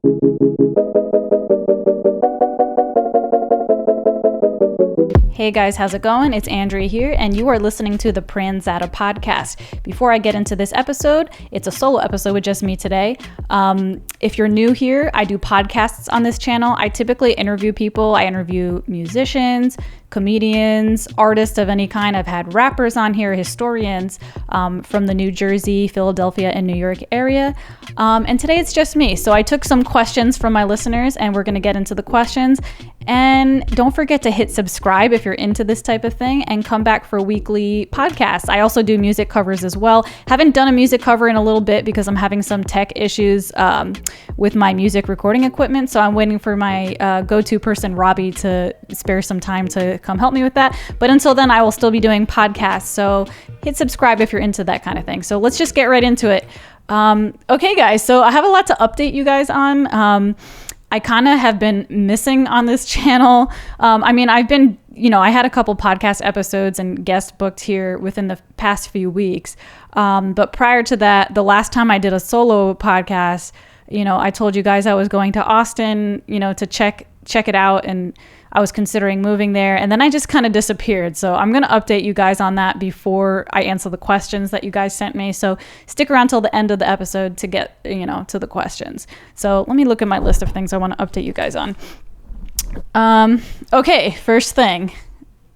Hey guys, how's it going? It's Andrea here, and you are listening to the Pranzata podcast. Before I get into this episode, it's a solo episode with just me today. If you're new here, I do podcasts on this channel. I typically interview people. I interview musicians, comedians, artists of any kind. I've had rappers on here, historians from the New Jersey, Philadelphia, and New York area. And today it's just me. So I took some questions from my listeners, and we're going to get into the questions. And don't forget to hit subscribe if you're into this type of thing, and come back for weekly podcasts. I also do music covers as well. Haven't done a music cover in a little bit because I'm having some tech issues with my music recording equipment. So I'm waiting for my go-to person, Robbie, to spare some time to come help me with that. But until then, I will still be doing podcasts. So hit subscribe if you're into that kind of thing. So let's just get right into it. Okay, guys. So I have a lot to update you guys on. I kind of have been missing on this channel. I've been, I had a couple podcast episodes and guest booked here within the past few weeks. But prior to that, the last time I did a solo podcast, I told you guys I was going to Austin, to check it out, and I was considering moving there, and then I just kind of disappeared. So I'm going to update you guys on that before I answer the questions that you guys sent me. So stick around till the end of the episode to get, to the questions. So let me look at my list of things I want to update you guys on. Okay, first thing,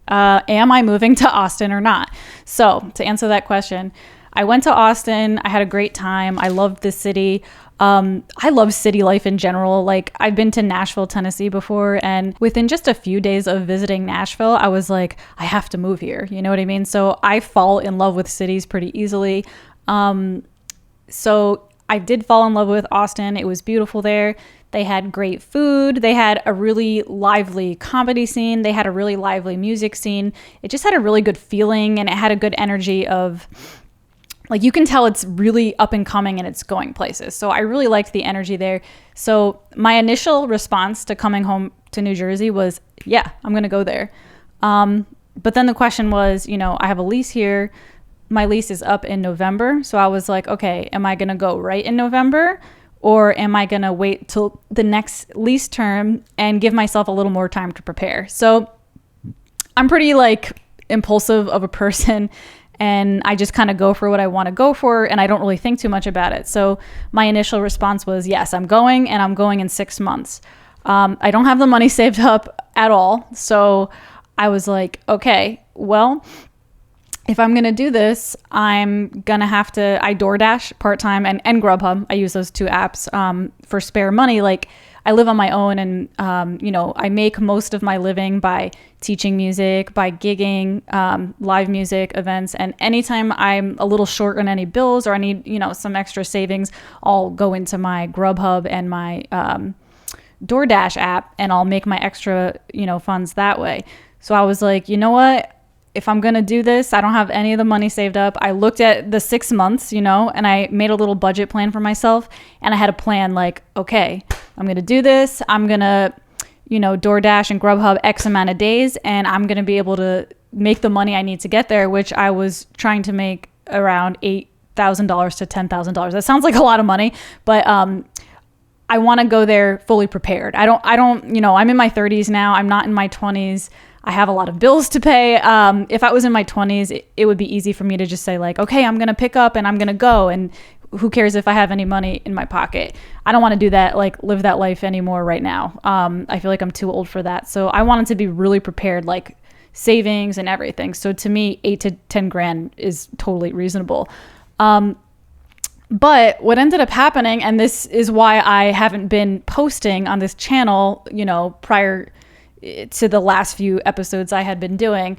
am I moving to Austin or not? So to answer that question, I went to Austin. I had a great time. I loved the city. I love city life in general. Like, I've been to Nashville, Tennessee before, and within just a few days of visiting Nashville, I was like, I have to move here. You know what I mean? So I fall in love with cities pretty easily. So I did fall in love with Austin. It was beautiful there. They had great food. They had a really lively comedy scene. They had a really lively music scene. It just had a really good feeling, and it had a good energy of, like, you can tell it's really up and coming and it's going places. So I really liked the energy there. So my initial response to coming home to New Jersey was, yeah, I'm going to go there. But then the question was, I have a lease here. My lease is up in November. So I was like, okay, am I going to go right in November, or am I going to wait till the next lease term and give myself a little more time to prepare? So I'm pretty impulsive of a person, and I just kind of go for what I want to go for, and I don't really think too much about it. So my initial response was, yes, I'm going, and I'm going in 6 months. I don't have the money saved up at all. So I was like, okay, well, if I'm going to do this, I'm going to have to, I DoorDash part-time and Grubhub. I use those two apps for spare money. Like, I live on my own, and, I make most of my living by teaching music, by gigging, live music events. And anytime I'm a little short on any bills, or I need, some extra savings, I'll go into my Grubhub and my DoorDash app, and I'll make my extra, funds that way. So I was like, you know what? If I'm going to do this, I don't have any of the money saved up. I looked at the 6 months, and I made a little budget plan for myself, and I had a plan like, okay, I'm going to do this. I'm going to, DoorDash and Grubhub X amount of days, and I'm going to be able to make the money I need to get there, which I was trying to make around $8,000 to $10,000. That sounds like a lot of money, but I want to go there fully prepared. I don't, I'm in my 30s now. I'm not in my 20s. I have a lot of bills to pay. If I was in my 20s, it would be easy for me to just say like, okay, I'm going to pick up and I'm going to go. And who cares if I have any money in my pocket? I don't want to do that, live that life anymore right now. I feel like I'm too old for that. So I wanted to be really prepared, like savings and everything. So to me, 8 to 10 grand is totally reasonable. But what ended up happening, and this is why I haven't been posting on this channel, prior to the last few episodes I had been doing,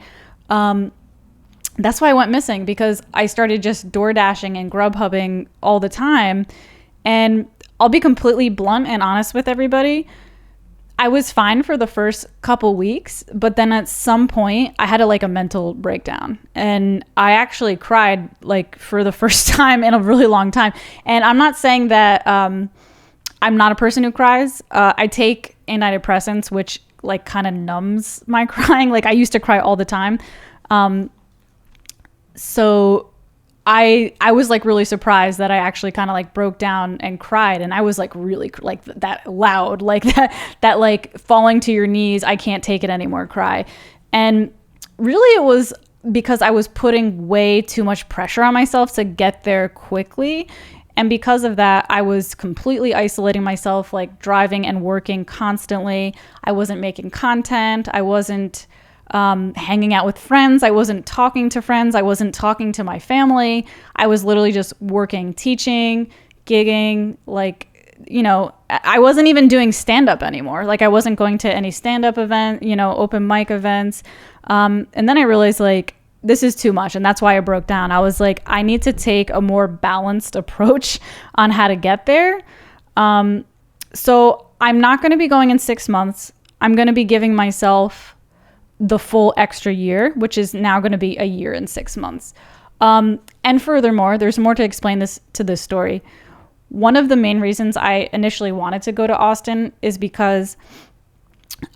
that's why I went missing, because I started just DoorDashing and Grubhubbing all the time. And I'll be completely blunt and honest with everybody. I was fine for the first couple weeks, but then at some point I had a mental breakdown, and I actually cried for the first time in a really long time. And I'm not saying that I'm not a person who cries. I take antidepressants, which kind of numbs my crying. I used to cry all the time. So I was like really surprised that I actually kind of like broke down and cried, and I was like really like that loud, like that like falling to your knees, I can't take it anymore cry. And really it was because I was putting way too much pressure on myself to get there quickly. And because of that, I was completely isolating myself, like driving and working constantly. I wasn't making content. I wasn't hanging out with friends. I wasn't talking to friends. I wasn't talking to my family. I was literally just working, teaching, gigging. Like, you know, I wasn't even doing stand-up anymore. Like, I wasn't going to any stand-up event, you know, open mic events. And then I realized, like, this is too much. And that's why I broke down. I was like, I need to take a more balanced approach on how to get there. So I'm not going to be going in 6 months. I'm going to be giving myself the full extra year, which is now going to be a year and 6 months. And furthermore, there's more to explain to this story. One of the main reasons I initially wanted to go to Austin is because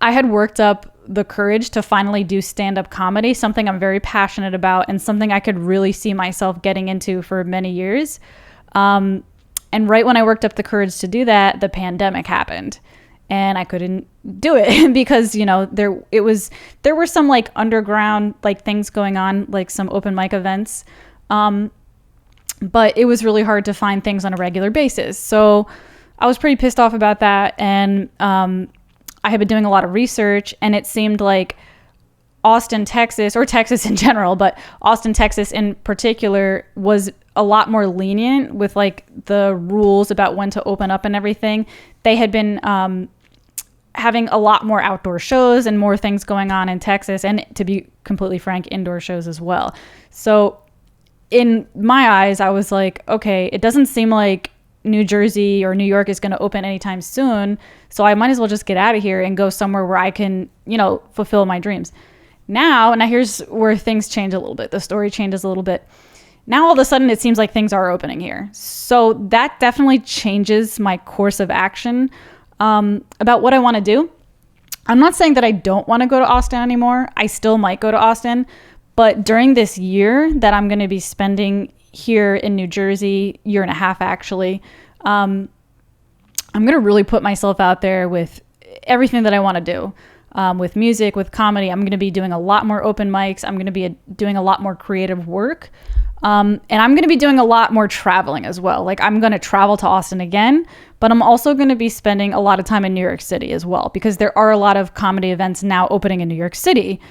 I had worked up the courage to finally do stand-up comedy, something I'm very passionate about and something I could really see myself getting into for many years. And right when I worked up the courage to do that, the pandemic happened and I couldn't do it because, you know, there were some like underground like things going on, like some open mic events. But it was really hard to find things on a regular basis. So I was pretty pissed off about that. And, I had been doing a lot of research, and it seemed like Austin, Texas, or Texas in general, but Austin, Texas in particular, was a lot more lenient with like the rules about when to open up and everything. They had been having a lot more outdoor shows and more things going on in Texas, and to be completely frank, indoor shows as well. So in my eyes, I was like, okay, it doesn't seem like New Jersey or New York is going to open anytime soon. So I might as well just get out of here and go somewhere where I can, you know, fulfill my dreams. Now here's where things change a little bit. The story changes a little bit. Now all of a sudden it seems like things are opening here. So that definitely changes my course of action about what I want to do. I'm not saying that I don't want to go to Austin anymore. I still might go to Austin. But during this year that I'm going to be spending here in New Jersey, year and a half actually, I'm going to really put myself out there with everything that I want to do, with music, with comedy. I'm going to be doing a lot more open mics. I'm going to be doing a lot more creative work. And I'm going to be doing a lot more traveling as well. Like, I'm going to travel to Austin again, but I'm also going to be spending a lot of time in New York City as well, because there are a lot of comedy events now opening in New York City.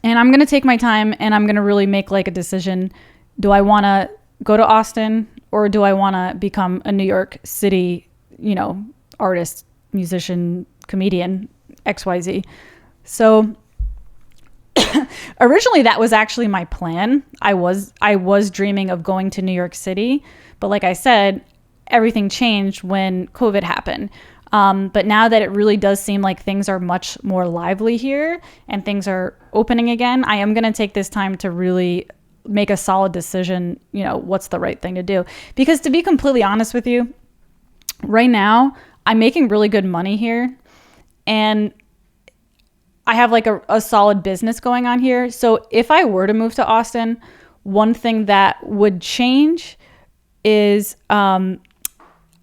And I'm going to take my time and I'm going to really make like a decision. Do I want to go to Austin, or do I want to become a New York City, you know, artist, musician, comedian, XYZ? So originally that was actually my plan. I was dreaming of going to New York City, but like I said, everything changed when COVID happened. But now that it really does seem like things are much more lively here and things are opening again, I am going to take this time to really make a solid decision, you know, what's the right thing to do. Because to be completely honest with you, right now, I'm making really good money here and I have like a solid business going on here. So if I were to move to Austin, one thing that would change is,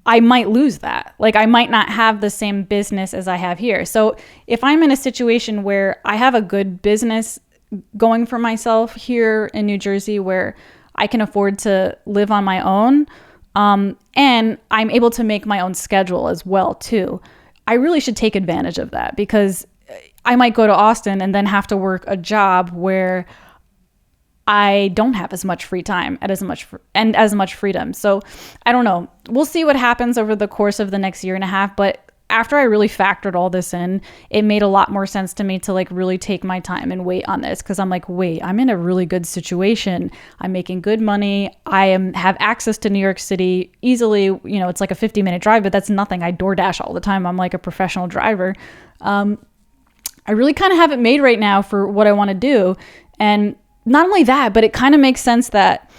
I might lose that. Like, I might not have the same business as I have here. So if I'm in a situation where I have a good business going for myself here in New Jersey, where I can afford to live on my own, and I'm able to make my own schedule as well too, I really should take advantage of that, because I might go to Austin and then have to work a job where I don't have as much free time and as much freedom. So I don't know. We'll see what happens over the course of the next year and a half. But after I really factored all this in, it made a lot more sense to me to like really take my time and wait on this. Cause I'm like, wait, I'm in a really good situation. I'm making good money. Have access to New York City easily. You know, it's like a 50-minute drive, but that's nothing. I DoorDash all the time. I'm like a professional driver. I really kind of have it made right now for what I want to do. And not only that, but it kind of makes sense that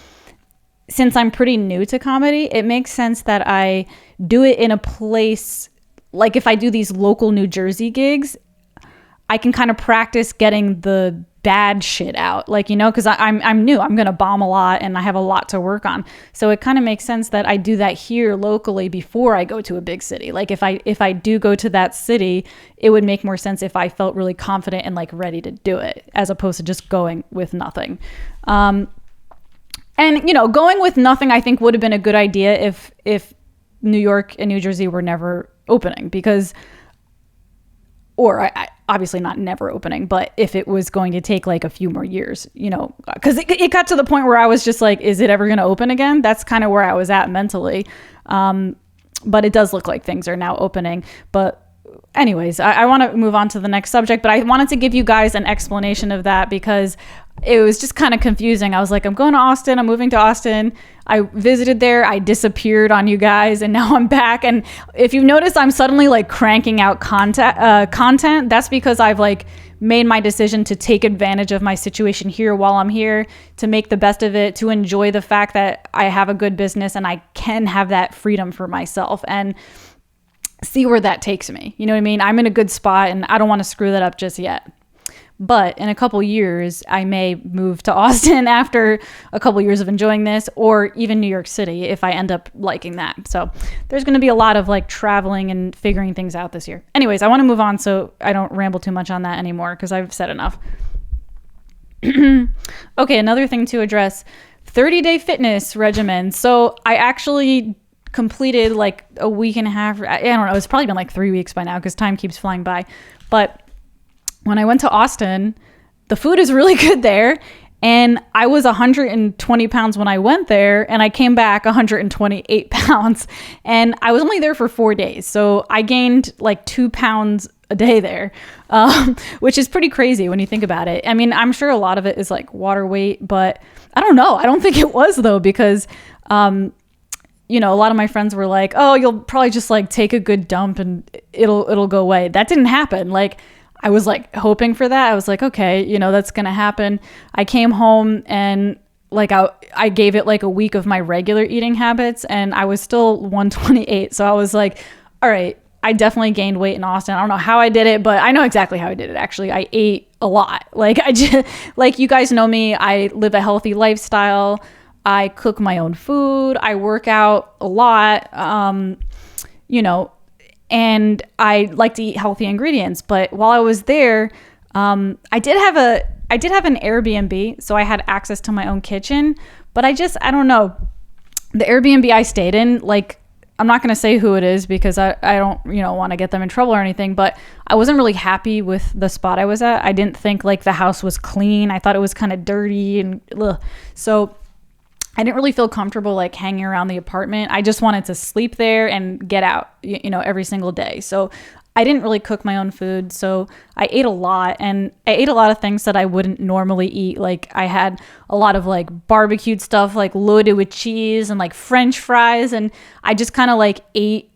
since I'm pretty new to comedy, it makes sense that I do it in a place, like if I do these local New Jersey gigs, I can kind of practice getting the bad shit out, like, you know, because I'm new, I'm gonna bomb a lot and I have a lot to work on. So it kind of makes sense that I do that here locally before I go to a big city. Like if I do go to that city, it would make more sense if I felt really confident and like ready to do it, as opposed to just going with nothing. And you know, going with nothing I think would have been a good idea if New York and New Jersey were never opening, because, or I obviously not never opening, but if it was going to take like a few more years, you know, because it got to the point where I was just like, is it ever going to open again? That's kind of where I was at mentally. But it does look like things are now opening. But anyways, I want to move on to the next subject, but I wanted to give you guys an explanation of that because it was just kind of confusing. I was like, I'm going to Austin. I'm moving to Austin. I visited there. I disappeared on you guys, and now I'm back. And if you've noticed, I'm suddenly like cranking out content. That's because I've like made my decision to take advantage of my situation here while I'm here, to make the best of it, to enjoy the fact that I have a good business and I can have that freedom for myself and see where that takes me. You know what I mean? I'm in a good spot and I don't want to screw that up just yet. But in a couple years, I may move to Austin after a couple years of enjoying this, or even New York City if I end up liking that. So there's going to be a lot of like traveling and figuring things out this year. Anyways, I want to move on so I don't ramble too much on that anymore because I've said enough. Okay, another thing to address, 30-day fitness regimen. So I actually completed like a week and a half. I don't know. It's probably been like 3 weeks by now because time keeps flying by. But when I went to Austin, the food is really good there. And I was 120 pounds when I went there, and I came back 128 pounds. And I was only there for 4 days. So I gained like 2 pounds a day there, which is pretty crazy when you think about it. I mean, I'm sure a lot of it is like water weight, but I don't know. I don't think it was though, because, you know, a lot of my friends were like, oh, you'll probably just like take a good dump and it'll go away. That didn't happen. Like, I was like hoping for that. I was like, okay, you know, that's going to happen. I came home and like I gave it like a week of my regular eating habits and I was still 128. So I was like, all right, I definitely gained weight in Austin. I don't know how I did it, but I know exactly how I did it. Actually, I ate a lot. Like I just, like you guys know me, I live a healthy lifestyle. I cook my own food. I work out a lot. You know, and I like to eat healthy ingredients. But while I was there, I did have an Airbnb, so I had access to my own kitchen. But I don't know, the Airbnb I stayed in, like, I'm not going to say who it is because I don't, you know, want to get them in trouble or anything, but I wasn't really happy with the spot I was at. I didn't think like the house was clean. I thought it was kind of dirty and ugh. So I didn't really feel comfortable like hanging around the apartment. I just wanted to sleep there and get out, you know, every single day. So I didn't really cook my own food. So I ate a lot, and I ate a lot of things that I wouldn't normally eat. Like I had a lot of like barbecued stuff, like loaded with cheese and like French fries. And I just kind of like ate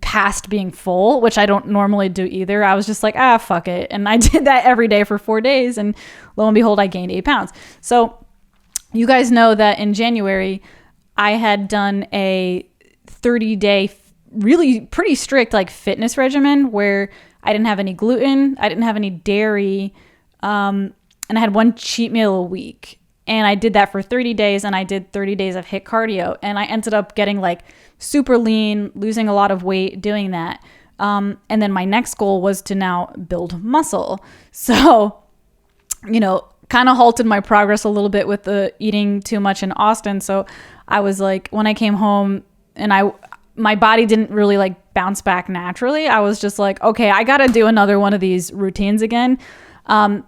past being full, which I don't normally do either. I was just like, fuck it. And I did that every day for 4 days. And lo and behold, I gained 8 pounds. So you guys know that in January, I had done a 30-day, really pretty strict like fitness regimen where I didn't have any gluten, I didn't have any dairy, and I had one cheat meal a week. And I did that for 30 days, and I did 30 days of HIIT cardio. And I ended up getting like super lean, losing a lot of weight doing that. And then my next goal was to now build muscle. So, you know, kind of halted my progress a little bit with the eating too much in Austin. So I was like, when I came home and my body didn't really like bounce back naturally, I was just like, okay, I got to do another one of these routines again.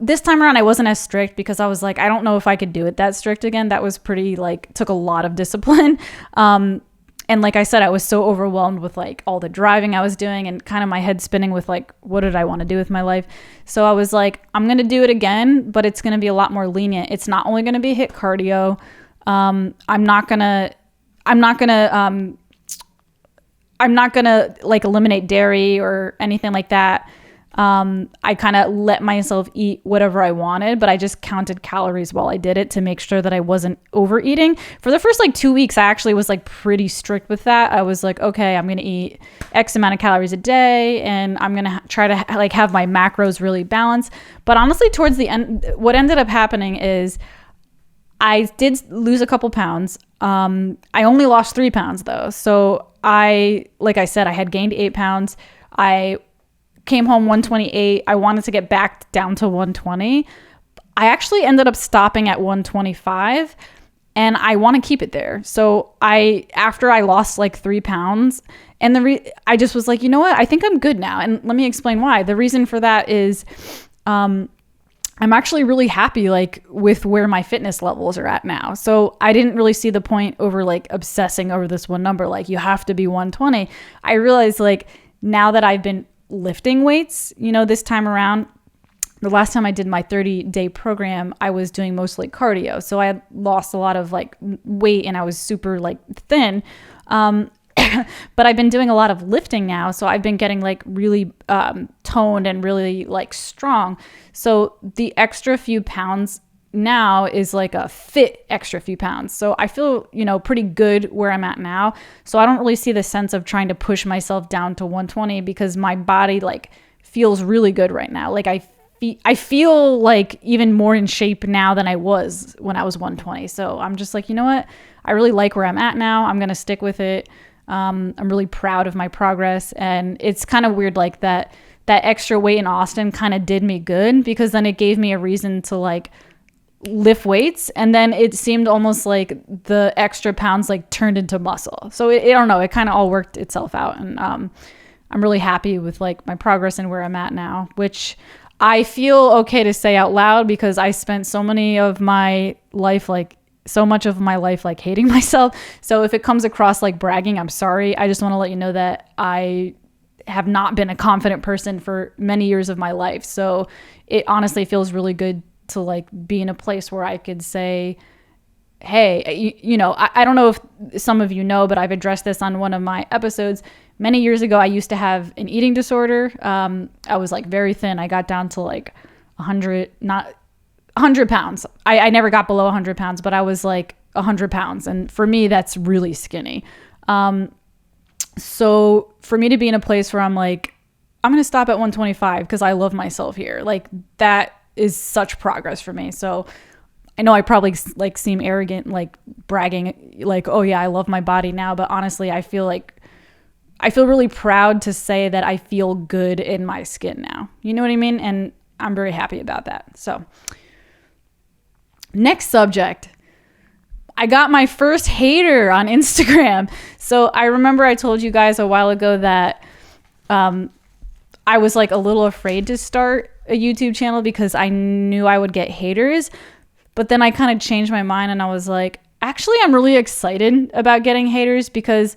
This time around, I wasn't as strict because I was like, I don't know if I could do it that strict again. That was pretty like, took a lot of discipline. And like I said, I was so overwhelmed with like all the driving I was doing and kind of my head spinning with like, what did I want to do with my life? So I was like, I'm going to do it again, but it's going to be a lot more lenient. It's not only going to be HIIT cardio. I'm not going to like eliminate dairy or anything like that. I kind of let myself eat whatever I wanted, but I just counted calories while I did it to make sure that I wasn't overeating. For the first like 2 weeks, I actually was like pretty strict with that. I was like, okay, I'm going to eat X amount of calories a day, and I'm going to try to like have my macros really balanced. But honestly, towards the end, what ended up happening is I did lose a couple pounds. I only lost 3 pounds though. So like I said, I had gained 8 pounds. I came home 128. I wanted to get back down to 120. I actually ended up stopping at 125, and I want to keep it there. So after I lost like 3 pounds, and I just was like, you know what? I think I'm good now. And let me explain why. The reason for that is, I'm actually really happy like with where my fitness levels are at now. So I didn't really see the point over like obsessing over this one number. Like you have to be 120. I realized like now that I've been lifting weights, this time around, the last time I did my 30-day program, I was doing mostly cardio. So I had lost a lot of like weight and I was super like thin. But I've been doing a lot of lifting now. So I've been getting like really toned and really like strong. So the extra few pounds now is like a fit extra few pounds. So I feel, pretty good where I'm at now. So I don't really see the sense of trying to push myself down to 120 because my body like feels really good right now. Like I feel like even more in shape now than I was when I was 120. So I'm just like, you know what? I really like where I'm at now. I'm going to stick with it. I'm really proud of my progress. And it's kind of weird like that extra weight in Austin kind of did me good because then it gave me a reason to like lift weights, and then it seemed almost like the extra pounds like turned into muscle. So I don't know, it kind of all worked itself out, and I'm really happy with like my progress and where I'm at now, which I feel okay to say out loud because I spent so much of my life like hating myself. So if it comes across like bragging, I'm sorry. I just want to let you know that I have not been a confident person for many years of my life. So it honestly feels really good to like be in a place where I could say, hey, I don't know if some of you know, but I've addressed this on one of my episodes. Many years ago, I used to have an eating disorder. I was like very thin. I got down to like 100 pounds. I never got below 100 pounds, but I was like 100 pounds. And for me, that's really skinny. So for me to be in a place where I'm like, I'm going to stop at 125 because I love myself here. Like that is such progress for me. So I know I probably like seem arrogant, like bragging, like, oh yeah, I love my body now. But honestly, I feel really proud to say that I feel good in my skin now. You know what I mean? And I'm very happy about that. So next subject. I got my first hater on Instagram. So I remember I told you guys a while ago that I was like a little afraid to start a YouTube channel because I knew I would get haters. But then I kind of changed my mind and I was like, actually, I'm really excited about getting haters because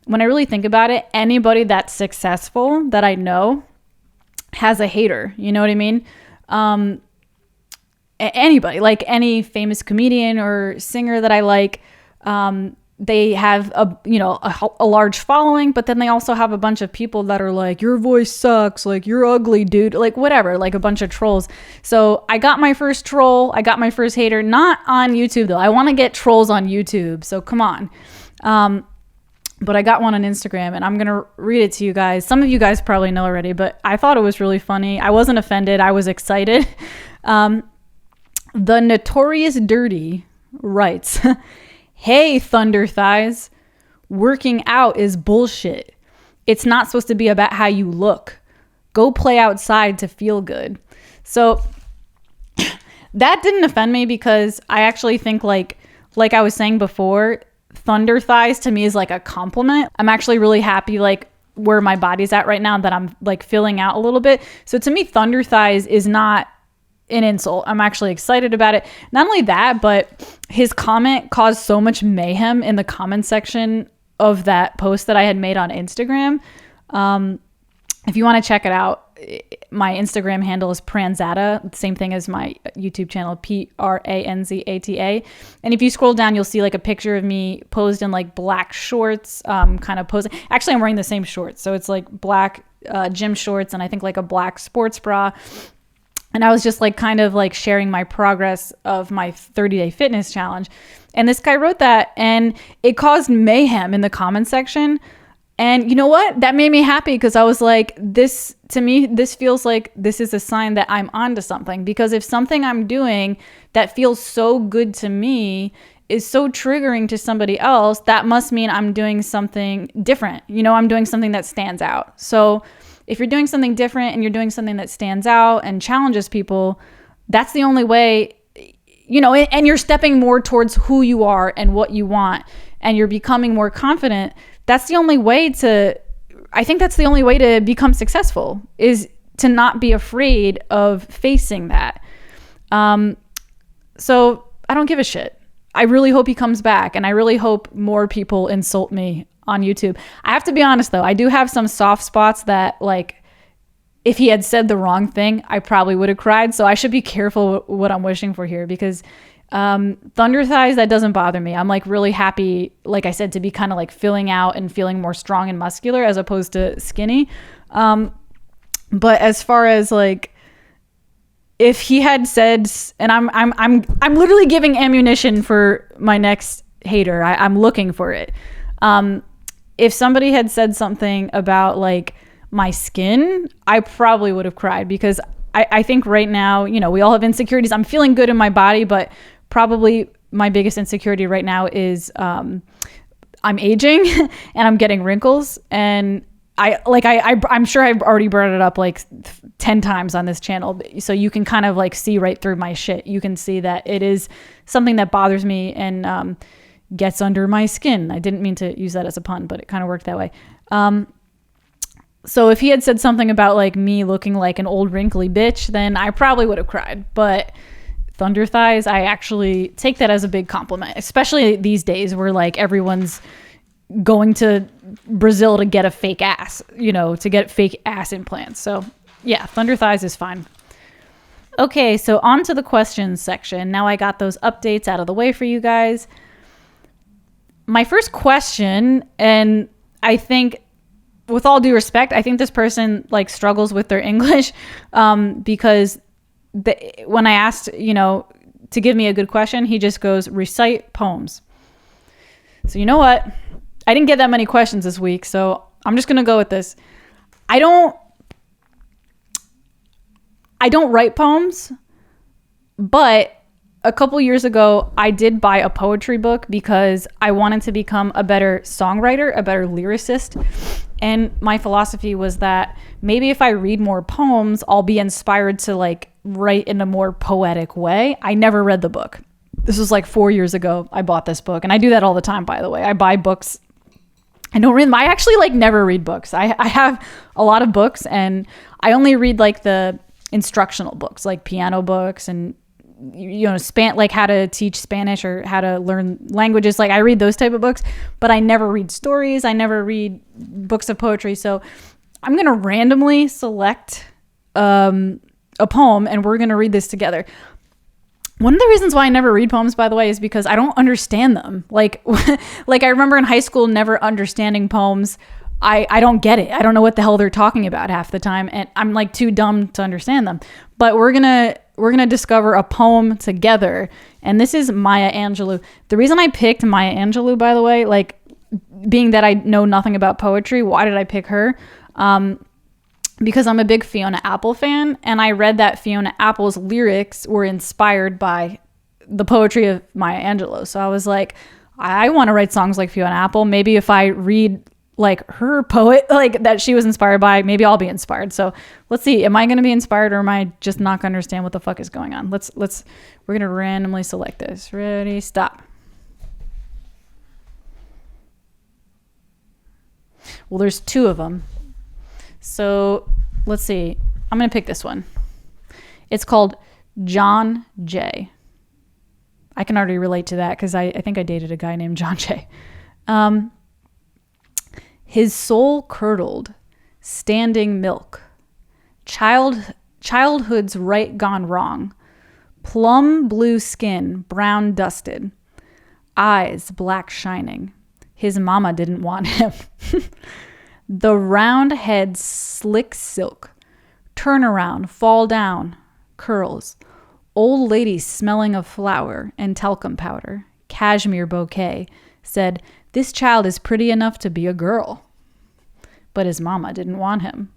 when I really think about it, anybody that's successful that I know has a hater. You know what I mean? Anybody, like any famous comedian or singer that I like, they have a large following, but then they also have a bunch of people that are like, your voice sucks, like you're ugly, dude, like whatever, like a bunch of trolls. So I got my first troll, I got my first hater, not on YouTube though. I want to get trolls on YouTube, so come on. But I got one on Instagram and I'm gonna read it to you guys. Some of you guys probably know already, but I thought it was really funny. I wasn't offended, I was excited. The Notorious Dirty writes, hey, Thunder Thighs, working out is bullshit. It's not supposed to be about how you look. Go play outside to feel good. So that didn't offend me because I actually think like I was saying before, Thunder Thighs to me is like a compliment. I'm actually really happy like where my body's at right now that I'm like filling out a little bit. So to me, Thunder Thighs is not an insult. I'm actually excited about it. Not only that, but his comment caused so much mayhem in the comment section of that post that I had made on Instagram. If you want to check it out, my Instagram handle is Pranzata, same thing as my YouTube channel, Pranzata. And if you scroll down, you'll see like a picture of me posed in like black shorts, kind of posing. Actually, I'm wearing the same shorts. So it's like black gym shorts and I think like a black sports bra. And I was just like kind of like sharing my progress of my 30-day fitness challenge. And this guy wrote that and it caused mayhem in the comment section. And you know what? That made me happy because I was like, this, to me, this feels like this is a sign that I'm onto something. Because if something I'm doing that feels so good to me is so triggering to somebody else, that must mean I'm doing something different. You know, I'm doing something that stands out. So if you're doing something different and you're doing something that stands out and challenges people, that's the only way, you know, and you're stepping more towards who you are and what you want, and you're becoming more confident. That's the only way to, I think that's the only way to become successful, is to not be afraid of facing that. So I don't give a shit. I really hope he comes back, and I really hope more people insult me on YouTube. I have to be honest though, I do have some soft spots that, like, if he had said the wrong thing, I probably would have cried. So I should be careful what I'm wishing for here, because thunder thighs, that doesn't bother me. I'm like really happy, like I said, to be kind of like filling out and feeling more strong and muscular as opposed to skinny. But as far as like, if he had said, and I'm literally giving ammunition for my next hater. I'm looking for it. If somebody had said something about like my skin, I probably would have cried, because I think right now, you know, we all have insecurities. I'm feeling good in my body, but probably my biggest insecurity right now is I'm aging and I'm getting wrinkles. And I'm sure I've already brought it up like 10 times on this channel. So you can kind of like see right through my shit. You can see that it is something that bothers me and gets under my skin. I didn't mean to use that as a pun, but it kind of worked that way. So if he had said something about like me looking like an old wrinkly bitch, then I probably would have cried. But thunder thighs, I actually take that as a big compliment, especially these days where like everyone's going to Brazil to get a fake ass, you know, to get fake ass implants. So yeah, thunder thighs is fine. Okay, so on to the questions section. Now I got those updates out of the way for you guys. My first question, and I think, with all due respect, I think this person like struggles with their English, because when I asked, you know, to give me a good question, he just goes, recite poems. So you know what? I didn't get that many questions this week, so I'm just going to go with this. I don't write poems, but a couple years ago, I did buy a poetry book because I wanted to become a better songwriter, a better lyricist. And my philosophy was that maybe if I read more poems, I'll be inspired to like write in a more poetic way. I never read the book. This was like 4 years ago. I bought this book, and I do that all the time, by the way. I buy books. I don't read them. I actually like never read books. I have a lot of books, and I only read like the instructional books, like piano books and, you know, like how to teach Spanish or how to learn languages. Like I read those type of books, but I never read stories. I never read books of poetry. So I'm going to randomly select a poem, and we're going to read this together. One of the reasons why I never read poems, by the way, is because I don't understand them. Like I remember in high school never understanding poems. I don't get it. I don't know what the hell they're talking about half the time, and I'm like too dumb to understand them. But we're gonna discover a poem together, and this is Maya Angelou. The reason I picked Maya Angelou, by the way, like being that I know nothing about poetry, why did I pick her? Because I'm a big Fiona Apple fan, and I read that Fiona Apple's lyrics were inspired by the poetry of Maya Angelou. So I was like, I want to write songs like Fiona Apple. Maybe if I read like her poet, like that she was inspired by, maybe I'll be inspired. So let's see, am I going to be inspired, or am I just not going to understand what the fuck is going on? We're going to randomly select this. Ready, stop. Well, there's two of them. So let's see. I'm going to pick this one. It's called John Jay. I can already relate to that because I think I dated a guy named John Jay. His soul curdled, standing milk, Childhood's right gone wrong. Plum blue skin, brown dusted. Eyes black shining. His mama didn't want him. The round head slick silk. Turn around, fall down, curls. Old lady smelling of flour and talcum powder. Cashmere bouquet. Said, this child is pretty enough to be a girl. But his mama didn't want him.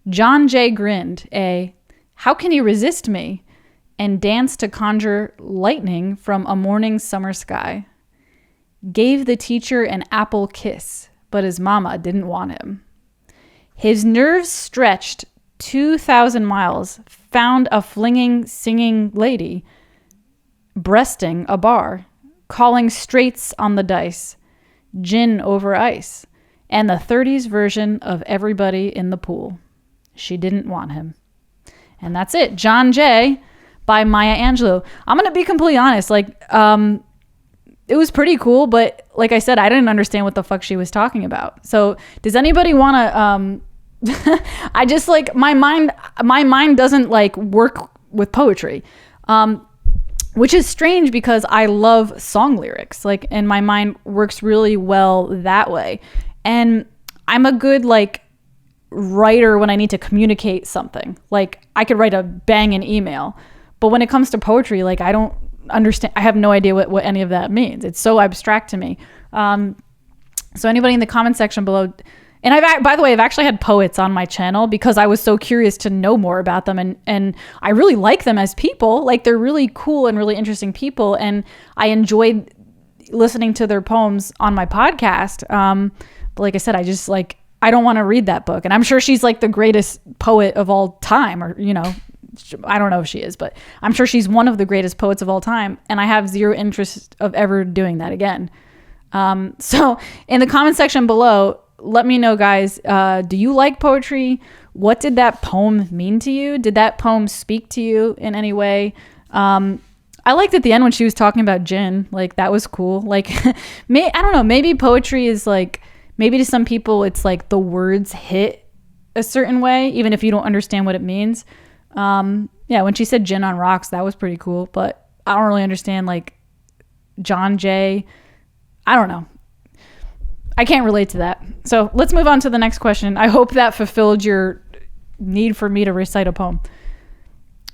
John Jay grinned, how can he resist me? And danced to conjure lightning from a morning summer sky. Gave the teacher an apple kiss, but his mama didn't want him. His nerves stretched 2,000 miles, found a flinging, singing lady, breasting a bar, calling straights on the dice, gin over ice, and the 30s version of Everybody in the Pool. She didn't want him. And that's it. John Jay by Maya Angelou. I'm going to be completely honest. It was pretty cool, but like I said, I didn't understand what the fuck she was talking about. So does anybody want to, I just my mind doesn't work with poetry, which is strange because I love song lyrics, and my mind works really well that way. And I'm a good writer when I need to communicate something. I could write a banging email, but when it comes to poetry, I don't understand. I have no idea what any of that means. It's so abstract to me. So anybody in the comment section below, and by the way, I've actually had poets on my channel because I was so curious to know more about them, and I really like them as people. They're really cool and really interesting people, and I enjoyed listening to their poems on my podcast. But like I said, I just I don't want to read that book, and I'm sure she's the greatest poet of all time, or I don't know if she is, but I'm sure she's one of the greatest poets of all time, and I have zero interest of ever doing that again. So in the comment section below, let me know, guys, do you like poetry? What did that poem mean to you? Did that poem speak to you in any way? I liked at the end when she was talking about gin, that was cool. I don't know, maybe poetry is maybe to some people it's the words hit a certain way, even if you don't understand what it means. Yeah, when she said gin on rocks, that was pretty cool, but I don't really understand John Jay. I don't know. I can't relate to that. So let's move on to the next question. I hope that fulfilled your need for me to recite a poem.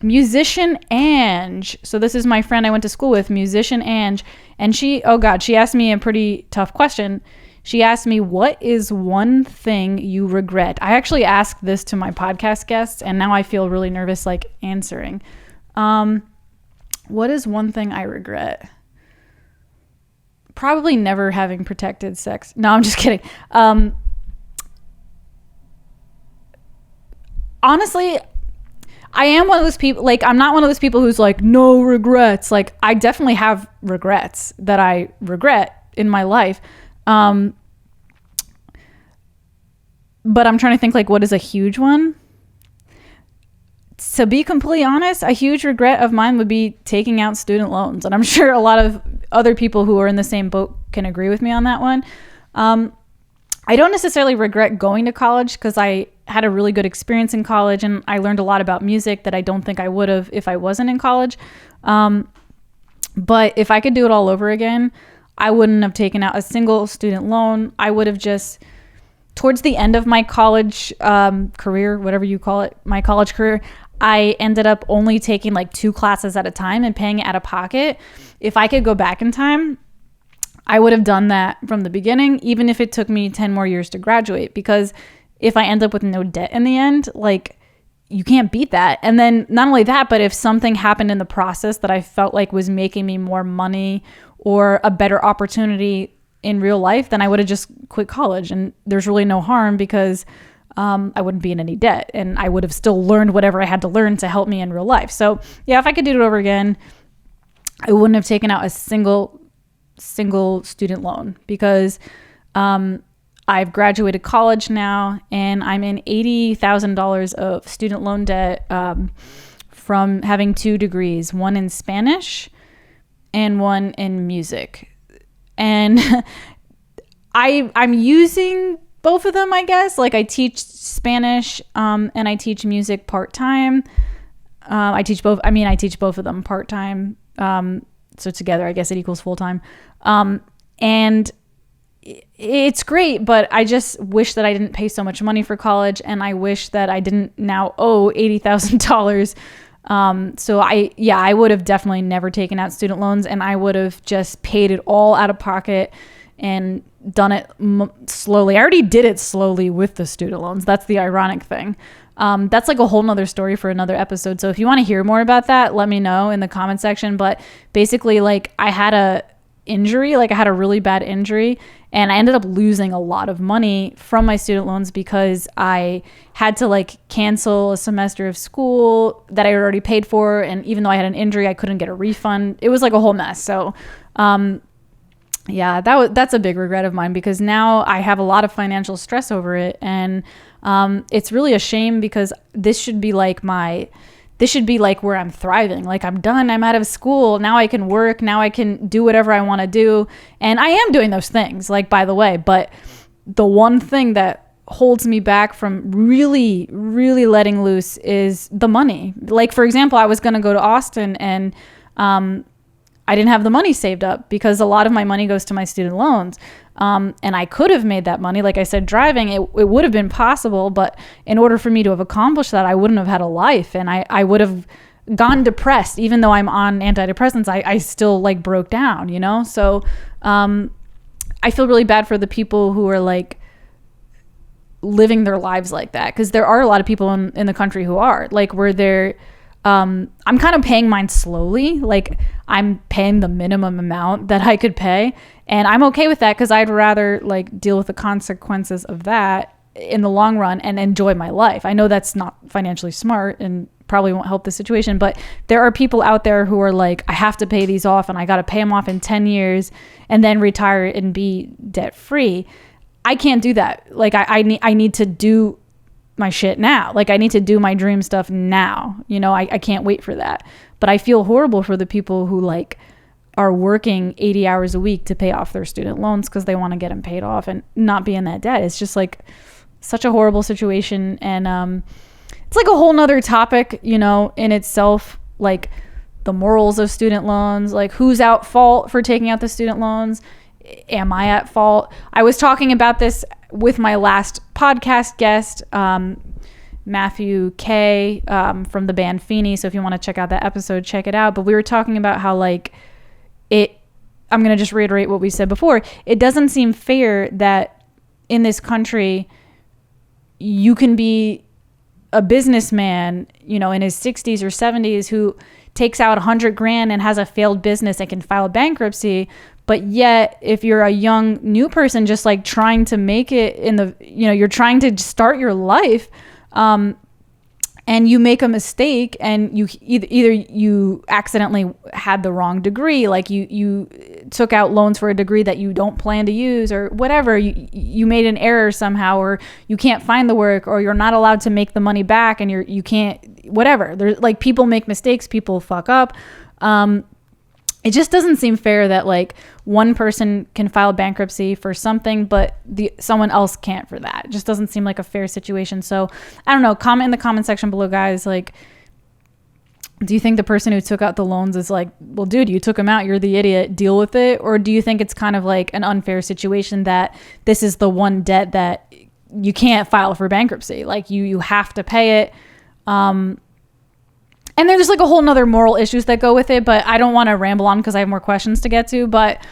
Musician Ange. So this is my friend I went to school with, Musician Ange. And she asked me a pretty tough question. She asked me, what is one thing you regret? I actually asked this to my podcast guests, and now I feel really nervous answering. What is one thing I regret? Probably never having protected sex. No, I'm just kidding. Honestly, I am one of those people, I'm not one of those people who's no regrets. I definitely have regrets that I regret in my life. But I'm trying to think what is a huge one? To be completely honest, a huge regret of mine would be taking out student loans. And I'm sure a lot of other people who are in the same boat can agree with me on that one. I don't necessarily regret going to college because I had a really good experience in college and I learned a lot about music that I don't think I would have if I wasn't in college. But if I could do it all over again, I wouldn't have taken out a single student loan. I would have just, towards the end of my college career, whatever you call it, my college career, I ended up only taking 2 classes at a time and paying it out of pocket. If I could go back in time, I would have done that from the beginning, even if it took me 10 more years to graduate, because if I end up with no debt in the end, you can't beat that. And then not only that, but if something happened in the process that I felt was making me more money or a better opportunity in real life, then I would have just quit college. And there's really no harm because I wouldn't be in any debt and I would have still learned whatever I had to learn to help me in real life. So yeah, if I could do it over again, I wouldn't have taken out a single student loan because I've graduated college now and I'm in $80,000 of student loan debt from having 2 degrees, one in Spanish and one in music. And I'm using both of them, I guess. Like I teach Spanish and I teach music part-time. I teach both of them part-time. So together, I guess it equals full-time. And it's great, but I just wish that I didn't pay so much money for college, and I wish that I didn't now owe $80,000. So I would have definitely never taken out student loans, and I would have just paid it all out of pocket and done it slowly. I already did it slowly with the student loans. That's the ironic thing. That's like a whole nother story for another episode. So if you want to hear more about that, let me know in the comment section. But basically, like I had a really bad injury, and I ended up losing a lot of money from my student loans because I had to like cancel a semester of school that I had already paid for. And even though I had an injury, I couldn't get a refund. It was like a whole mess. So, yeah, that's a big regret of mine, because now I have a lot of financial stress over it. And it's really a shame, because this should be like where I'm thriving. Like I'm done. I'm out of school. Now I can work. Now I can do whatever I want to do. And I am doing those things, like, by the way. But the one thing that holds me back from really, really letting loose is the money. Like, for example, I was going to go to Austin, and I didn't have the money saved up because a lot of my money goes to my student loans. And I could have made that money. Like I said, driving, it would have been possible, but in order for me to have accomplished that, I wouldn't have had a life, and I would have gone depressed. Even though I'm on antidepressants, I still like broke down, you know? So, I feel really bad for the people who are like living their lives like that. 'Cause there are a lot of people in the country who are like, where they're, I'm kind of paying mine slowly. Like I'm paying the minimum amount that I could pay, and I'm okay with that, because I'd rather like deal with the consequences of that in the long run and enjoy my life. I know that's not financially smart and probably won't help the situation, but there are people out there who are like, I have to pay these off, and I got to pay them off in 10 years and then retire and be debt free. I can't do that. Like I need to do my shit now. Like I need to do my dream stuff now. You know, I can't wait for that. But I feel horrible for the people who like are working 80 hours a week to pay off their student loans because they want to get them paid off and not be in that debt. It's just like such a horrible situation. And it's like a whole nother topic, you know, in itself, like the morals of student loans, like who's at fault for taking out the student loans. Am I at fault? I was talking about this with my last podcast guest, Matthew K, from the band Feeney. So if you want to check out that episode, check it out. But we were talking about how like I'm going to just reiterate what we said before. It doesn't seem fair that in this country, you can be a businessman, you know, in his 60s or 70s who takes out $100,000 and has a failed business and can file bankruptcy. But yet, if you're a young new person just like trying to make it you're trying to start your life, and you make a mistake, and you either you accidentally had the wrong degree, like you took out loans for a degree that you don't plan to use, or whatever, you made an error somehow, or you can't find the work, or you're not allowed to make the money back, and you can't, whatever. There's like, people make mistakes, people fuck up. It just doesn't seem fair that like one person can file bankruptcy for something, but someone else can't for that. It just doesn't seem like a fair situation. So I don't know, comment in the comment section below, guys. Like, do you think the person who took out the loans is like, well, dude, you took them out, you're the idiot, deal with it? Or do you think it's kind of like an unfair situation that this is the one debt that you can't file for bankruptcy? Like you have to pay it. And there's like a whole nother moral issues that go with it, but I don't want to ramble on because I have more questions to get to. But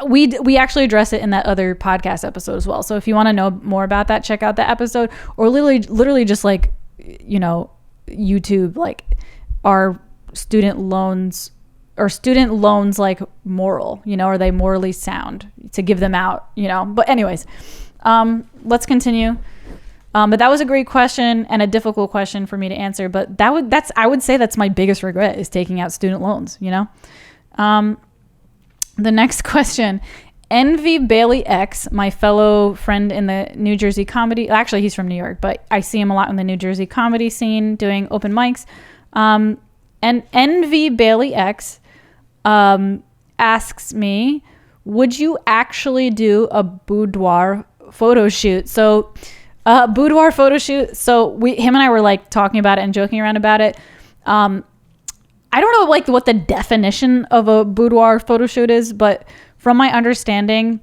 we actually address it in that other podcast episode as well. So if you want to know more about that, check out that episode, or literally just like, you know, YouTube, like, are student loans like moral, you know, are they morally sound to give them out, you know? But anyways, let's continue. But that was a great question and a difficult question for me to answer. But I would say that's my biggest regret, is taking out student loans, you know? The next question, Envy Bailey X, my fellow friend in the New Jersey comedy, actually he's from New York, but I see him a lot in the New Jersey comedy scene doing open mics. And Envy Bailey X asks me, would you actually do a boudoir photo shoot. So boudoir photo shoot. So him and I were like talking about it and joking around about it. I don't know like what the definition of a boudoir photo shoot is, but from my understanding,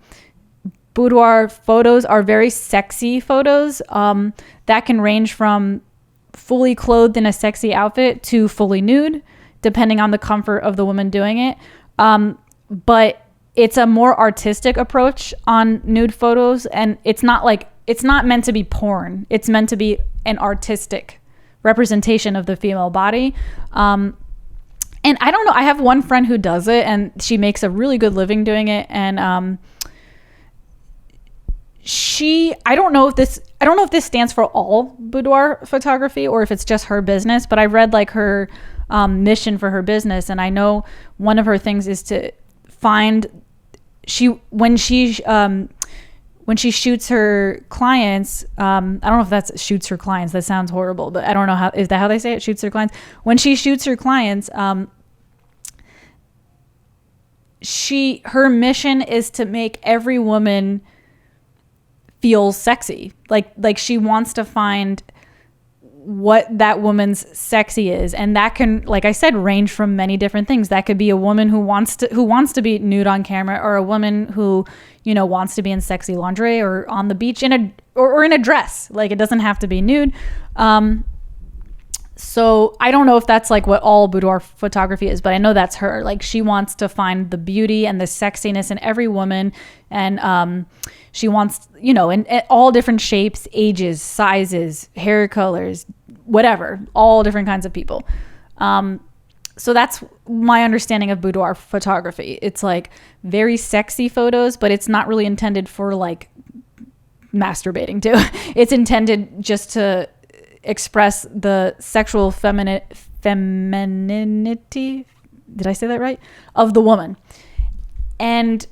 boudoir photos are very sexy photos that can range from fully clothed in a sexy outfit to fully nude, depending on the comfort of the woman doing it. But it's a more artistic approach on nude photos, and it's not meant to be porn. It's meant to be an artistic representation of the female body. And I don't know, I have one friend who does it, and she makes a really good living doing it. And I don't know if this stands for all boudoir photography or if it's just her business, but I read like her mission for her business, and I know one of her things is to find when she shoots her clients, I don't know if that's shoots her clients, that sounds horrible, but I don't know is that how they say it? Shoots her clients. When she shoots her clients, her mission is to make every woman feel sexy. Like she wants to find what that woman's sexy is, and that can, like I said, range from many different things. That could be a woman who wants to be nude on camera, or a woman who, you know, wants to be in sexy lingerie or on the beach in a dress. Like, it doesn't have to be nude. So I don't know if that's like what all boudoir photography is, but I know that's her. Like, she wants to find the beauty and the sexiness in every woman, and she wants, you know, in all different shapes, ages, sizes, hair colors, whatever, all different kinds of people. So that's my understanding of boudoir photography. It's like very sexy photos, but it's not really intended for like masturbating too. It's intended just to express the sexual femininity, did I say that right, of the woman. And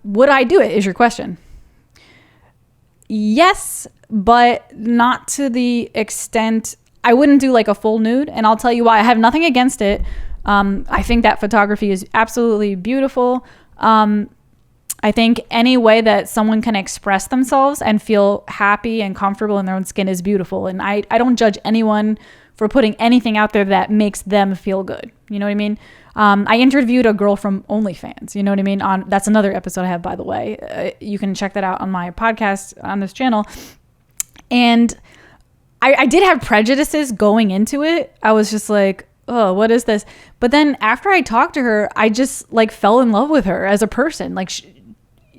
would I do it is your question. Yes, but not to the extent, I wouldn't do like a full nude, and I'll tell you why. I have nothing against it. I think that photography is absolutely beautiful. I think any way that someone can express themselves and feel happy and comfortable in their own skin is beautiful. And I don't judge anyone for putting anything out there that makes them feel good. You know what I mean? I interviewed a girl from OnlyFans. You know what I mean? That's another episode I have, by the way. You can check that out on my podcast on this channel. And I did have prejudices going into it. I was just like, oh, what is this? But then after I talked to her, I just like fell in love with her as a person. Like,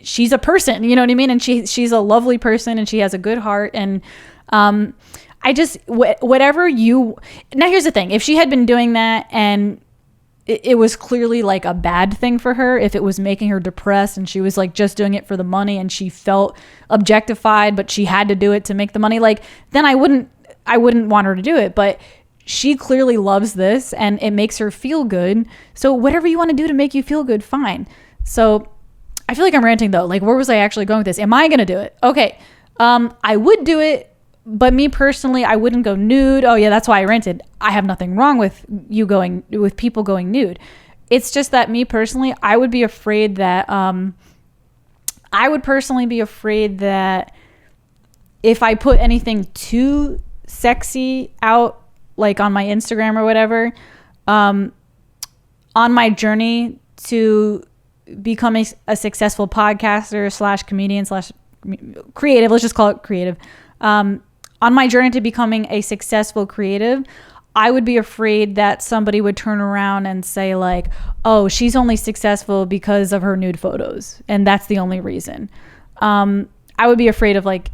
she's a person, you know what I mean? And she's a lovely person, and she has a good heart. And I just, whatever you, now here's the thing. If she had been doing that and it was clearly like a bad thing for her, if it was making her depressed and she was like just doing it for the money and she felt objectified, but she had to do it to make the money, like, then I wouldn't want her to do it. But she clearly loves this and it makes her feel good. So whatever you want to do to make you feel good, fine. So I feel like I'm ranting though. Like, where was I actually going with this? Am I going to do it? Okay. I would do it, but me personally, I wouldn't go nude. Oh yeah, that's why I ranted. I have nothing wrong with people going nude. It's just that me personally, I would be afraid that, if I put anything too sexy out, like on my Instagram or whatever, on my journey to becoming a successful podcaster / comedian / creative, let's just call it creative. On my journey to becoming a successful creative, I would be afraid that somebody would turn around and say like, oh, she's only successful because of her nude photos, and that's the only reason. I would be afraid of like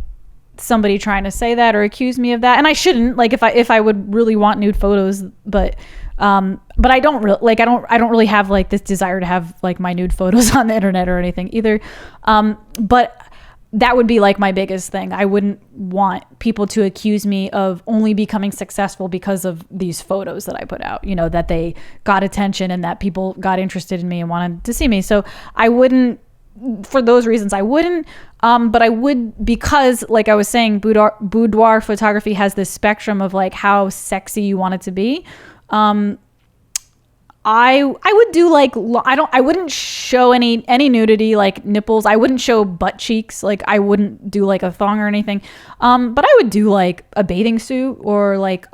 somebody trying to say that or accuse me of that, and I shouldn't. Like, if I would really want nude photos, but I don't really have like this desire to have like my nude photos on the internet or anything either. But that would be like my biggest thing. I wouldn't want people to accuse me of only becoming successful because of these photos that I put out, you know, that they got attention and that people got interested in me and wanted to see me. So I wouldn't, for those reasons, I wouldn't. But I would, because like I was saying, boudoir photography has this spectrum of like how sexy you want it to be. I would do like, I wouldn't show any nudity, like nipples. I wouldn't show butt cheeks. Like I wouldn't do like a thong or anything. But I would do like a bathing suit or like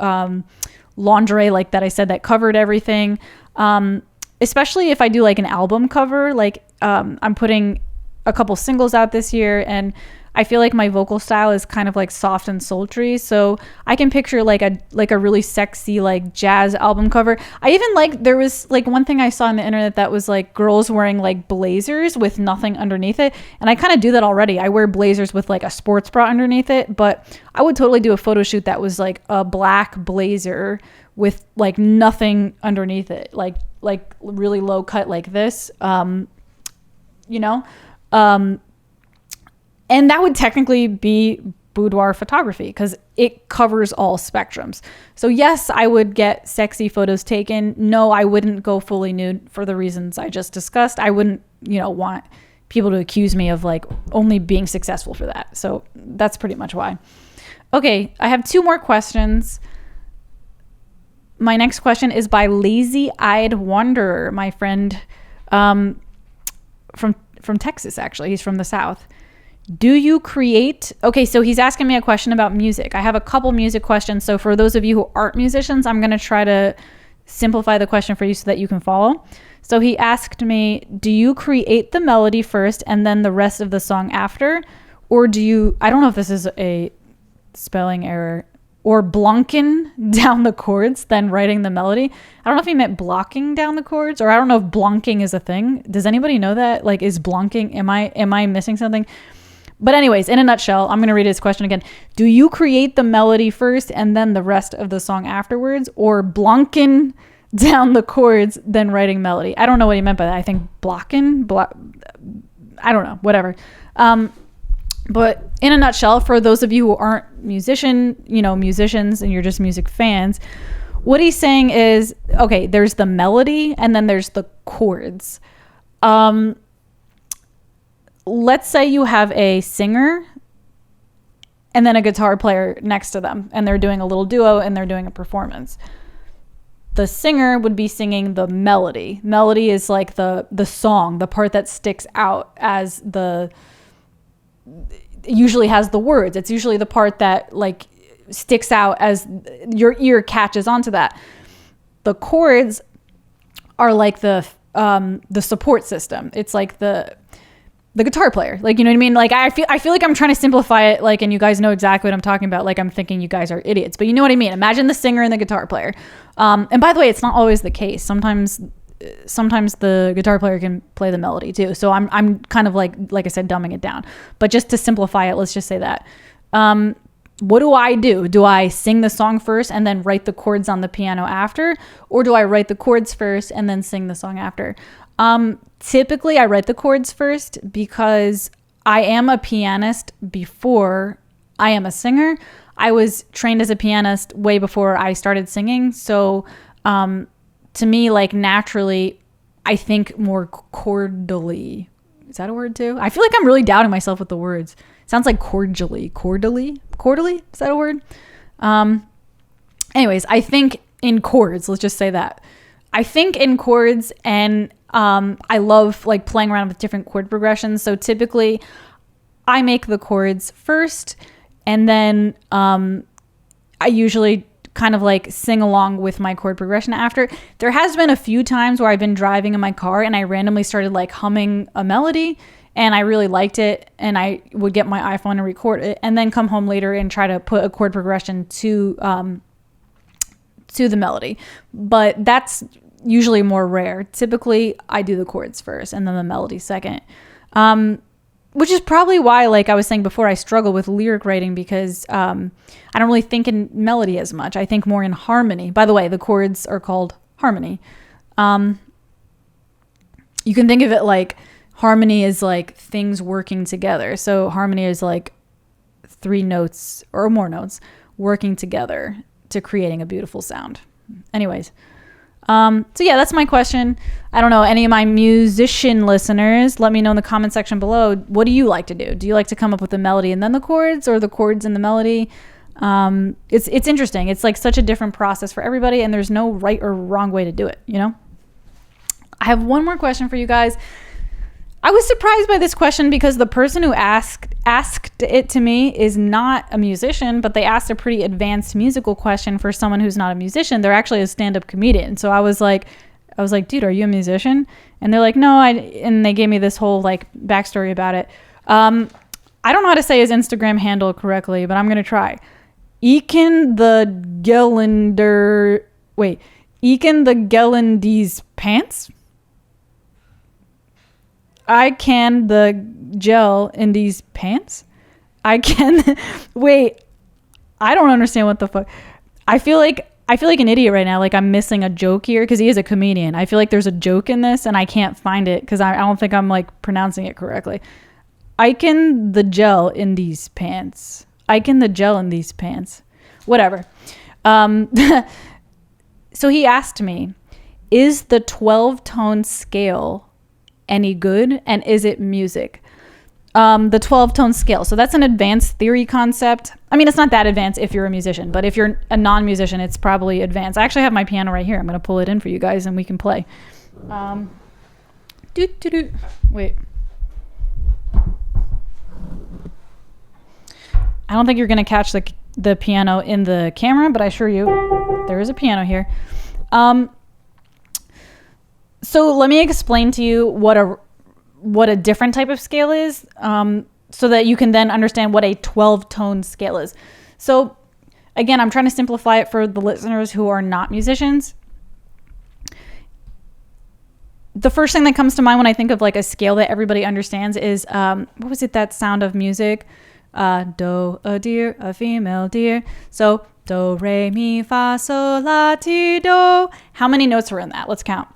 lingerie, like that I said, that covered everything. Especially if I do like an album cover, like I'm putting a couple singles out this year, and I feel like my vocal style is kind of like soft and sultry, so I can picture like a really sexy like jazz album cover. I even like, there was like one thing I saw on the internet that was like girls wearing like blazers with nothing underneath it, and I kind of do that already. I wear blazers with like a sports bra underneath it, but I would totally do a photo shoot that was like a black blazer with like nothing underneath it, like really low cut like this, you know. And that would technically be boudoir photography because it covers all spectrums. So yes, I would get sexy photos taken. No, I wouldn't go fully nude for the reasons I just discussed. I wouldn't, want people to accuse me of like only being successful for that. So that's pretty much why. Okay, I have 2 more questions. My next question is by Lazy Eyed Wanderer, my friend from Texas, actually. He's from the South. Do you create? Okay, so he's asking me a question about music. I have a couple music questions. So for those of you who aren't musicians, I'm going to try to simplify the question for you so that you can follow. So he asked me, do you create the melody first and then the rest of the song after? Or do you, I don't know if this is a spelling error, or Blanken down the chords, then writing the melody. I don't know if he meant blocking down the chords, or I don't know if blunking is a thing. Does anybody know that? Like, is blunking, am I missing something? But anyways, in a nutshell, I'm going to read his question again. Do you create the melody first and then the rest of the song afterwards, or blunking down the chords, then writing melody? I don't know what he meant by that. I think blocking, I don't know, whatever. But in a nutshell, for those of you who aren't musicians and you're just music fans, what he's saying is, okay, there's the melody and then there's the chords. Let's say you have a singer and then a guitar player next to them, and they're doing a little duo and they're doing a performance. The singer would be singing the melody. Melody is like the song, the part that sticks out as usually has the words. It's usually the part that like sticks out as your ear catches onto that. The chords are like the support system. It's like the guitar player, like, you know what I mean? Like I feel like I'm trying to simplify it, like, and you guys know exactly what I'm talking about. Like I'm thinking you guys are idiots, but you know what I mean? Imagine the singer and the guitar player. And by the way, it's not always the case. Sometimes the guitar player can play the melody too. So I'm kind of like I said, dumbing it down. But just to simplify it, let's just say that. What do I do? Do I sing the song first and then write the chords on the piano after? Or do I write the chords first and then sing the song after? Typically I write the chords first because I am a pianist before I am a singer. I was trained as a pianist way before I started singing. So, to me, like naturally, I think more chordally. Is that a word too? I feel like I'm really doubting myself with the words. It sounds like cordially. Quarterly? Is that a word? Anyways, I think in chords. Let's just say that. I think in chords, and I love like playing around with different chord progressions. So typically, I make the chords first, and then I usually kind of like sing along with my chord progression after. There has been a few times where I've been driving in my car and I randomly started like humming a melody and I really liked it, and I would get my iPhone and record it and then come home later and try to put a chord progression to the melody. But that's usually more rare. Typically I do the chords first and then the melody second. Which is probably why, like I was saying before, I struggle with lyric writing because I don't really think in melody as much. I think more in harmony. By the way, the chords are called harmony. You can think of it like harmony is like things working together. So harmony is like 3 notes or more notes working together to creating a beautiful sound. Anyways. So yeah, that's my question. I don't know, any of my musician listeners, let me know in the comment section below. What do you like to do? Do you like to come up with the melody and then the chords, or the chords and the melody? It's interesting. It's like such a different process for everybody, and there's no right or wrong way to do it, you know? I have one more question for you guys. I was surprised by this question because the person who asked it to me is not a musician, but they asked a pretty advanced musical question for someone who's not a musician. They're actually a stand-up comedian. So I was like, dude, are you a musician? And they're like, no, and they gave me this whole like backstory about it. I don't know how to say his Instagram handle correctly, but I'm going to try. Eken the Gellandes pants? I can the gel in these pants? Wait, I don't understand what the fuck. I feel like an idiot right now. Like I'm missing a joke here because he is a comedian. I feel like there's a joke in this and I can't find it because I don't think I'm like pronouncing it correctly. I can the gel in these pants. Whatever. So he asked me, is the 12-tone scale any good? And is it music? The 12-tone scale. So that's an advanced theory concept. I mean, it's not that advanced if you're a musician, but if you're a non-musician, it's probably advanced. I actually have my piano right here. I'm going to pull it in for you guys and we can play. Wait. I don't think you're going to catch the piano in the camera, but I assure you there is a piano here. So let me explain to you what a different type of scale is, so that you can then understand what a 12-tone scale is. So again, I'm trying to simplify it for the listeners who are not musicians. The first thing that comes to mind when I think of like a scale that everybody understands is, what was it, that Sound of Music? Do, a deer, a female deer. So do, re, mi, fa, sol, la, ti, do. How many notes are in that? Let's count.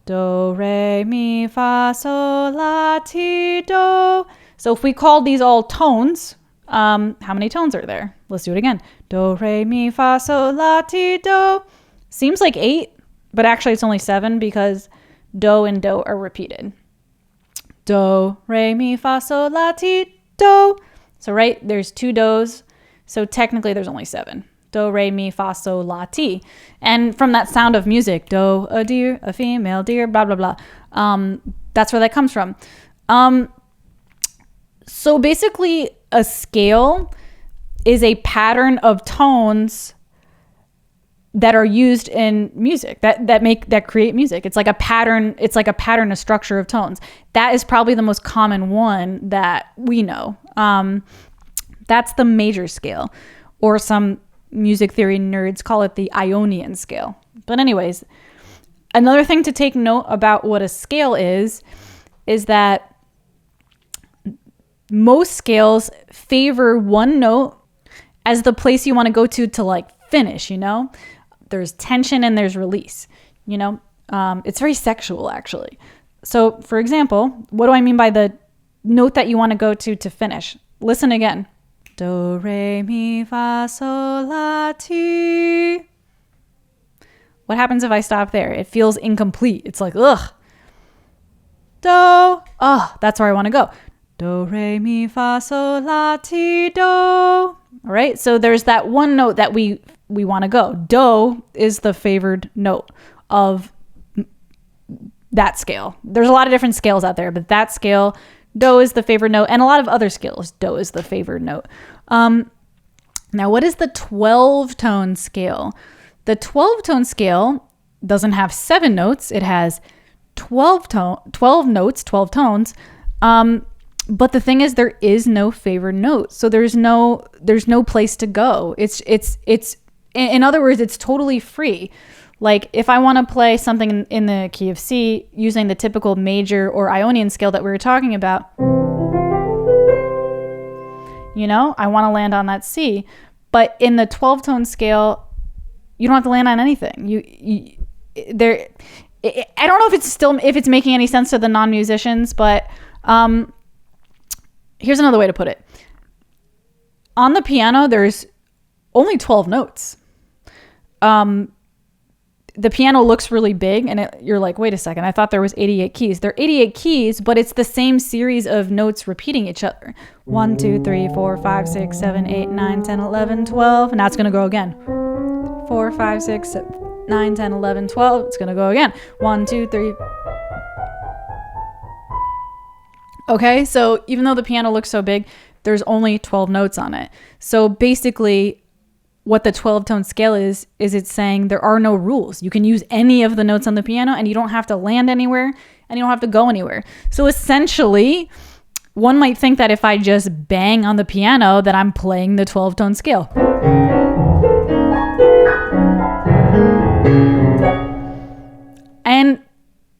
Do, re, mi, fa, sol, la, ti, do. So if we call these all tones, how many tones are there? Let's do it again. Do, re, mi, fa, sol, la, ti, do. Seems like 8, but actually it's only 7 because do and do are repeated. Do, re, mi, fa, sol, la, ti, do. So right, there's 2 do's. So technically there's only 7. Do, re, mi, fa, sol, la, ti. And from that Sound of Music, do, a deer, a female deer, blah, blah, blah. That's where that comes from. So basically a scale is a pattern of tones that are used in music that create music. It's like a pattern. It's like a pattern, a structure of tones. That is probably the most common one that we know. That's the major scale, or some music theory nerds call it the Ionian scale. But anyways, another thing to take note about what a scale is that most scales favor one note as the place you want to go to like finish, you know? There's tension and there's release, you know? It's very sexual, actually. So, for example, what do I mean by the note that you want to go to finish? Listen again. Do, re, mi, fa, sol, la, ti. What happens if I stop there? It feels incomplete. It's like, ugh. Do. Oh, that's where I want to go. Do, re, mi, fa, sol, la, ti, do. All right. So there's that one note that we want to go. Do is the favored note of that scale. There's a lot of different scales out there, but that scale, do is the favored note, and a lot of other scales, do is the favored note. Now, what is the 12-tone scale? The 12-tone scale doesn't have 7 notes. It has 12 notes, 12 tones. But the thing is, there is no favored note. So there's no place to go. It's in other words, it's totally free. Like if I want to play something in the key of C using the typical major or Ionian scale that we were talking about, you know, I want to land on that C. But in the 12-tone scale, you don't have to land on anything. I don't know if it's making any sense to the non-musicians, but here's another way to put it. On the piano, there's only 12 notes. The piano looks really big, and you're like, wait a second, I thought there was 88 keys. There are 88 keys, but it's the same series of notes repeating each other. 1, 2, 3, 4, 5, 6, 7, 8, 9, 10, 11, 12. And now it's going to go again. 4, 5, 6, 7. 9, 10, 11, 12. It's going to go again. 1, 2, 3. Okay, so even though the piano looks so big, there's only 12 notes on it. So basically, what the 12-tone scale is it's saying there are no rules. You can use any of the notes on the piano and you don't have to land anywhere and you don't have to go anywhere. So essentially, one might think that if I just bang on the piano that I'm playing the 12-tone scale. And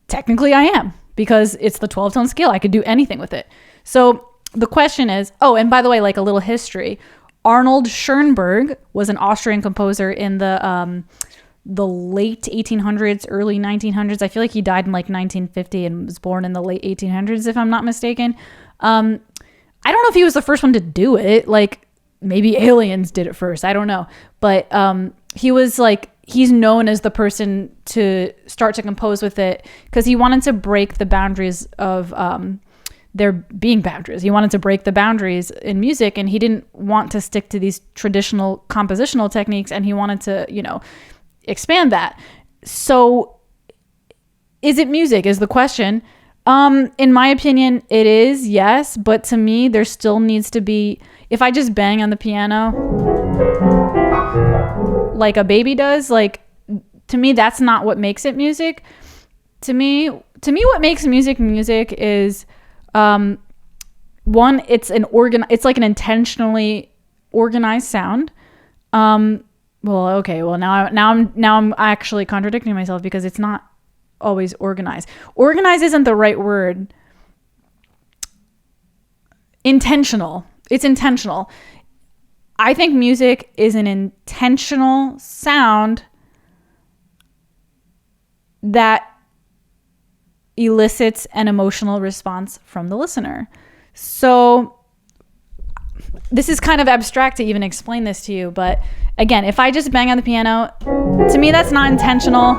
technically I am, because it's the 12-tone scale. I could do anything with it. So the question is, oh, and by the way, like a little history, Arnold Schoenberg was an Austrian composer in the late 1800s, early 1900s. I feel like he died in like 1950 and was born in the late 1800s, if I'm not mistaken. I don't know if he was the first one to do it. Like maybe aliens did it first. I don't know. But he's known as the person to start to compose with it because he wanted to break the boundaries of there being boundaries. He wanted to break the boundaries in music, and he didn't want to stick to these traditional compositional techniques, and he wanted to, expand that. So is it music is the question. In my opinion, it is, yes. But to me, there still needs to be, if I just bang on the piano like a baby does, like, to me, that's not what makes it music. To me, what makes music is, one, it's like an intentionally organized sound. Now I'm actually contradicting myself because it's not always organized. Organized isn't the right word. Intentional. It's intentional. I think music is an intentional sound that elicits an emotional response from the listener. So this is kind of abstract to even explain this to you, but again, if I just bang on the piano, to me that's not intentional.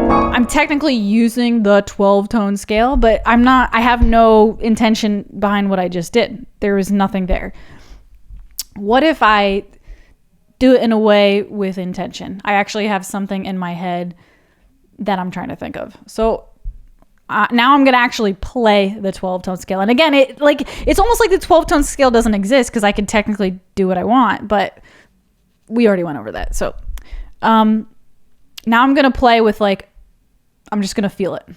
I'm technically using the 12-tone scale, but I have no intention behind what I just did. There was nothing there. What if I do it in a way with intention? I actually have something in my head that I'm trying to think of. So now I'm going to actually play the 12-tone scale. And again, it's almost like the 12-tone scale doesn't exist because I can technically do what I want, but we already went over that. So now I'm going to play with I'm just going to feel it.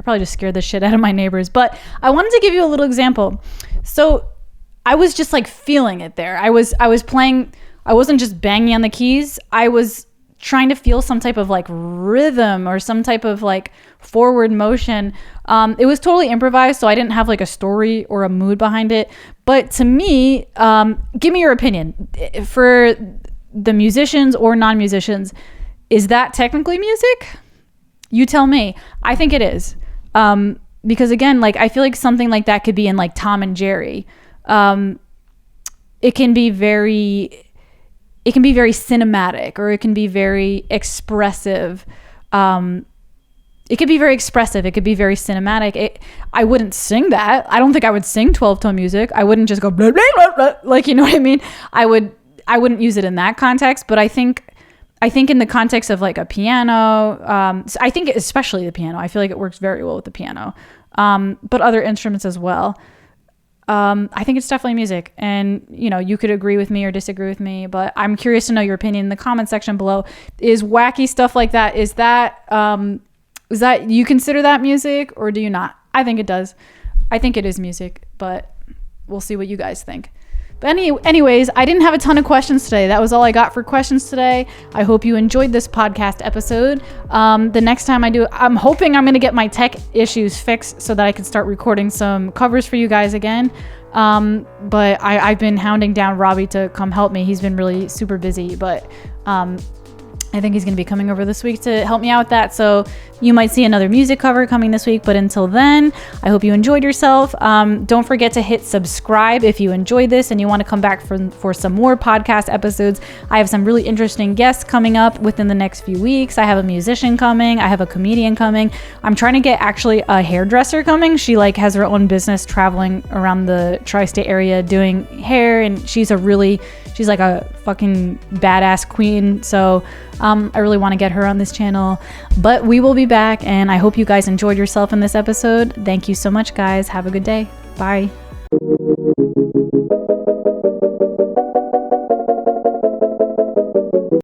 Probably just scared the shit out of my neighbors, but I wanted to give you a little example. So I was just feeling it there. I was playing, I wasn't just banging on the keys. I was trying to feel some type of rhythm or some type of forward motion. It was totally improvised, so I didn't have a story or a mood behind it. But to me, give me your opinion. For the musicians or non-musicians, is that technically music? You tell me. I think it is. Because again, I feel like something like that could be in Tom and Jerry. It can be very cinematic, or it can be very expressive. It could be very expressive. It could be very cinematic. I wouldn't sing that. I don't think I would sing 12-tone music. I wouldn't just go blah, blah, blah, blah, you know what I mean? I wouldn't use it in that context, but I think in the context of a piano, so I think especially the piano, I feel like it works very well with the piano, but other instruments as well. I think it's definitely music, and you could agree with me or disagree with me, but I'm curious to know your opinion in the comment section below. Is wacky stuff like that, is that you consider that music, or do you not? I think it does. I think it is music, but we'll see what you guys think. But anyways, I didn't have a ton of questions today. That was all I got for questions today. I hope you enjoyed this podcast episode. The next time I do, I'm hoping I'm going to get my tech issues fixed so that I can start recording some covers for you guys again. But I've been hounding down Robbie to come help me. He's been really super busy, but I think he's going to be coming over this week to help me out with that. So You might see another music cover coming this week, but until then, I hope you enjoyed yourself. Don't forget to hit subscribe if you enjoyed this and you want to come back for some more podcast episodes. I have some really interesting guests coming up within the next few weeks. I have a musician coming. I have a comedian coming. I'm trying to get actually a hairdresser coming. She like has her own business traveling around the tri-state area doing hair, and she's like a fucking badass queen. So I really want to get her on this channel, but we will be back, and I hope you guys enjoyed yourself in this episode. Thank you so much, guys. Have a good day. Bye.